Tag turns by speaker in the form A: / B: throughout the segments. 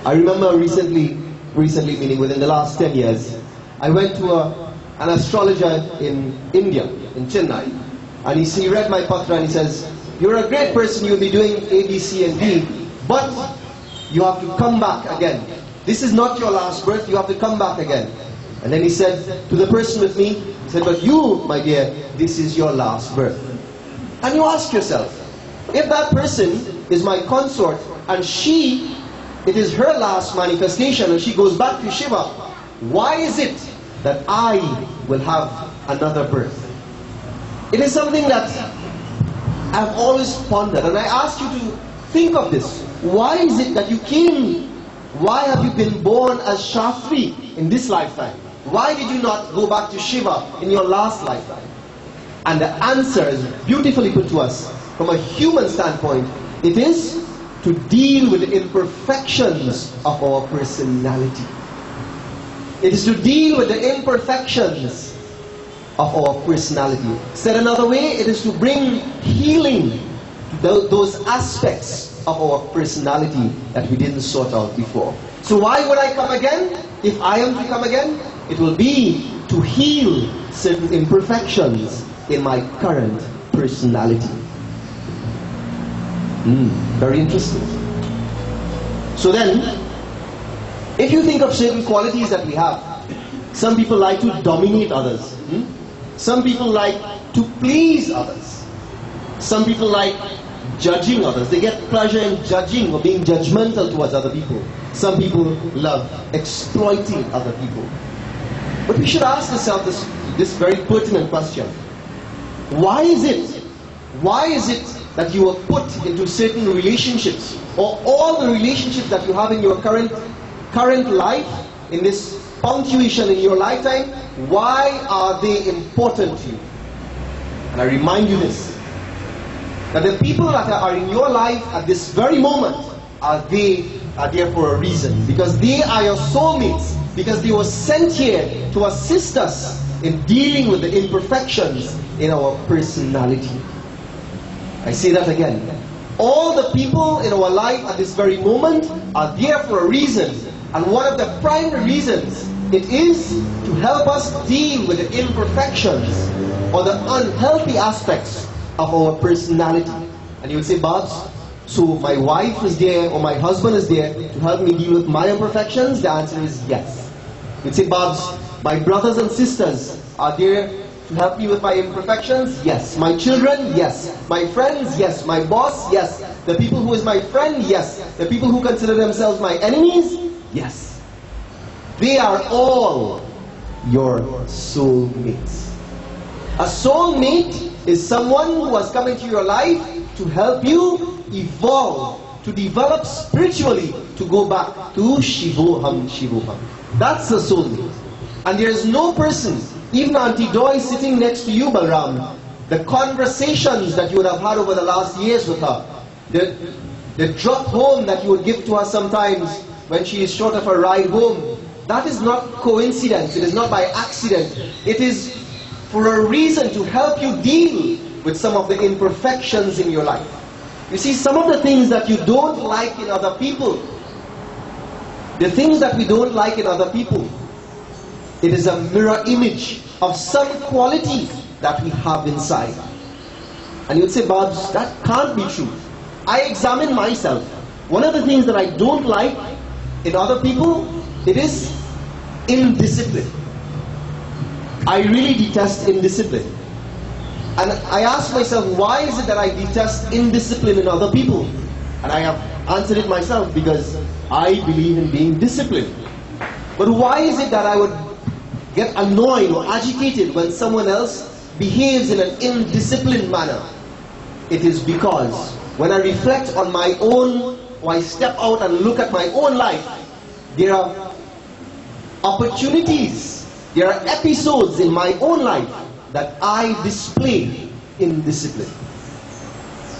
A: I remember recently meaning within the last 10 years, I went to an astrologer in India, in Chennai, and he read my patra and he says, you're a great person, you'll be doing A, B, C and D, but you have to come back again. This is not your last birth, you have to come back again. And then he said to the person with me, he said, but you, my dear, this is your last birth. And you ask yourself, if that person is my consort and it is her last manifestation and she goes back to Shiva, why is it that I will have another birth? It is something that I've always pondered, and I ask you to think of this. Why is it that you came? Why have you been born as Shastri in this lifetime? Why did you not go back to Shiva in your last lifetime? And the answer is beautifully put to us from a human standpoint. It is to deal with the imperfections of our personality. It is to deal with the imperfections of our personality. Said another way, it is to bring healing to those aspects of our personality that we didn't sort out before. So why would I come again? If I am to come again, it will be to heal certain imperfections in my current personality. Very interesting. So then, if you think of certain qualities that we have, some people like to dominate others. Some people like to please others. Some people like judging others. They get pleasure in judging or being judgmental towards other people. Some people love exploiting other people. But we should ask ourselves this very pertinent question. Why is it that you are put into certain relationships, or all the relationships that you have in your current life, in this punctuation in your lifetime, why are they important to you? And I remind you this, that the people that are in your life at this very moment are there for a reason, because they are your soulmates, because they were sent here to assist us in dealing with the imperfections in our personality. I say that again. All the people in our life at this very moment are there for a reason, and one of the primary reasons, it is to help us deal with the imperfections or the unhealthy aspects of our personality. And you would say, Babs, so my wife is there or my husband is there to help me deal with my imperfections? The answer is yes. You'd say, Babs, my brothers and sisters are there to help me with my imperfections? Yes. My children? Yes. My friends? Yes. My boss? Yes. The people who is my friend? Yes. The people who consider themselves my enemies? Yes. They are all your soulmates. A soulmate is someone who has come into your life to help you evolve, to develop spiritually, to go back to Shivoham, Shivoham. That's a soulmate. And there is no person, even Auntie Doi sitting next to you, Balram, the conversations that you would have had over the last years with her, the drop home that you would give to her sometimes when she is short of a ride home, that is not coincidence, it is not by accident. It is for a reason to help you deal with some of the imperfections in your life. You see, some of the things that you don't like in other people, the things that we don't like in other people, it is a mirror image of some quality that we have inside. And you'd say, Babs, that can't be true. I examine myself. One of the things that I don't like in other people, it is indiscipline. I really detest indiscipline. And I ask myself, why is it that I detest indiscipline in other people? And I have answered it myself, because I believe in being disciplined. But why is it that I would get annoyed or agitated when someone else behaves in an indisciplined manner? It is because when I reflect on my own, or I step out and look at my own life, there are opportunities, there are episodes in my own life that I display indiscipline.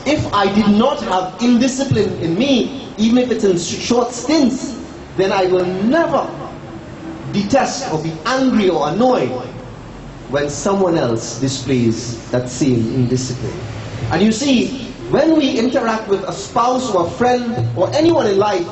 A: If I did not have indiscipline in me, even if it's in short stints, then I will never detest or be angry or annoyed when someone else displays that same indiscipline. And you see, when we interact with a spouse or a friend or anyone in life,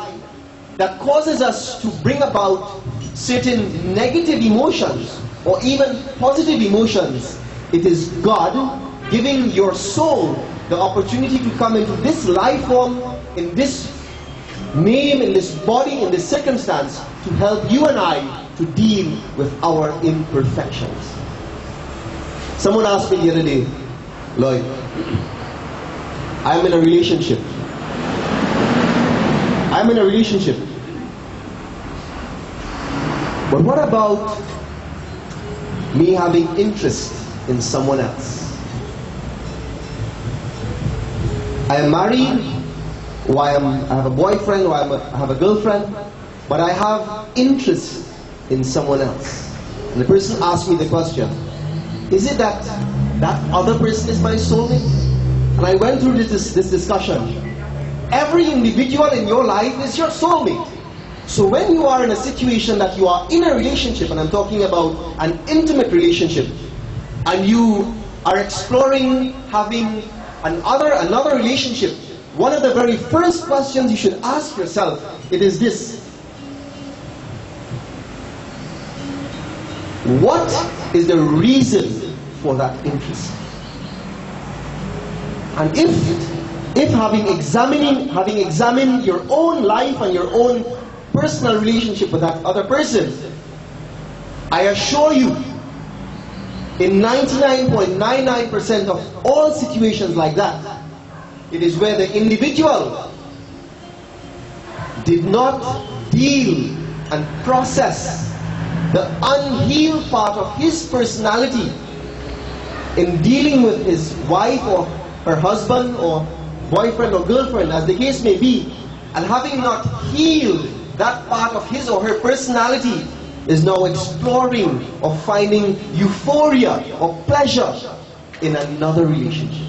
A: that causes us to bring about certain negative emotions or even positive emotions, it is God giving your soul the opportunity to come into this life form, in this name, in this body, in this circumstance, to help you and I to deal with our imperfections. Someone asked me the other day, Lloyd, I'm in a relationship. I'm in a relationship. But what about me having interest in someone else? I am married, or I have a boyfriend, or I have a girlfriend, but I have interest in someone else. And the person asked me the question, is it that that other person is my soulmate? And I went through this discussion. Every individual in your life is your soulmate. So when you are in a situation that you are in a relationship, and I'm talking about an intimate relationship, and you are exploring having another relationship, one of the very first questions you should ask yourself, it is this: what is the reason for that interest? And if having examined your own life and your own personal relationship with that other person, I assure you, in 99.99% of all situations like that, it is where the individual did not deal and process the unhealed part of his personality in dealing with his wife or her husband or boyfriend or girlfriend, as the case may be, and having not healed that part of his or her personality, is now exploring or finding euphoria or pleasure in another relationship.